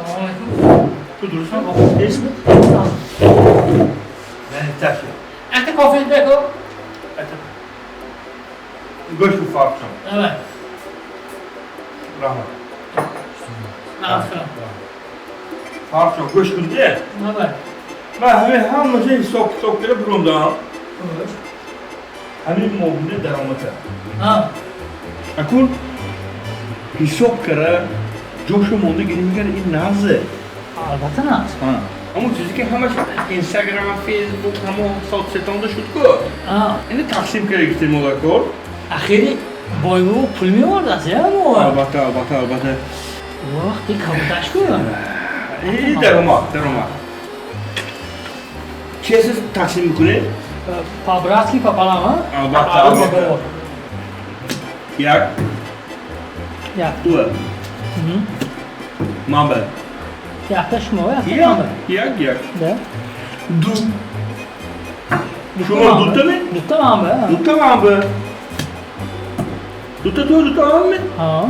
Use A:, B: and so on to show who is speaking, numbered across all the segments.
A: Selamünaleyküm.
B: Tu durursan bak.
A: Değilsin mi?
B: Yani ters ya.
A: Ete kafayı beko.
B: Göç bu farklı.
A: Evet.
B: Rahmet.
A: Ne yapıyorsun?
B: Farklı. Göç kıldı ya.
A: Evet.
B: Ben hem şey sok kere burundan.
A: Evet.
B: Hemin mobilde deramata.
A: Ha.
B: Akun hisop kere Joshua Monde gelin kere in nazı.
A: Albatta ne yapsın?
B: Ha. Ama çocuk hemen Instagram, Facebook, hemen sosyetanda şutku.
A: Ha.
B: Şimdi Taksim kere gittim olarak ol.
A: Ahiri boynu pul mu var da sen mi var?
B: Albatta.
A: Vakti kabutaş koyuyor.
B: İyi derama. Kesiz Taksim kule.
A: Pabratki papalama.
B: Albatta. Jak?
A: Ya.
B: Tu.
A: Hı.
B: Mabel.
A: Yaklaşma o yaklaşma.
B: Jak.
A: Ne?
B: Du. Şunu dutta mı?
A: Dutta mı abi?
B: Dutta mı abi? Dutta mı?
A: Ha.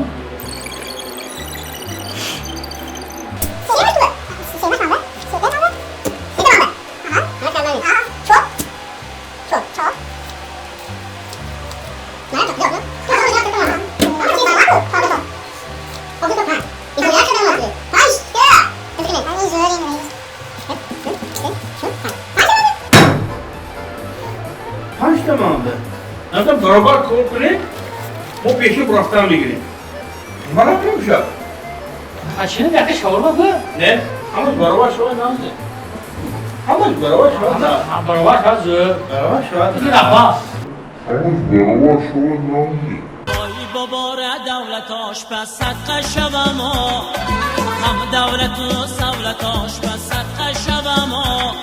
B: Panç tamamdı. Zaten beraber korkuni, o peşi bıraktan bir gireyim. Bana mı şu?
A: Açını belki şavurma bu.
B: Ne? Ama beraber şu an nazlı. Ama beraber şu an nazlı.
A: Ha baravar kazı.
B: Beraber şu an
A: Bir dakika.
C: ای بابار دولت آشپز صدقه شوم هم دولت و سولت آشپز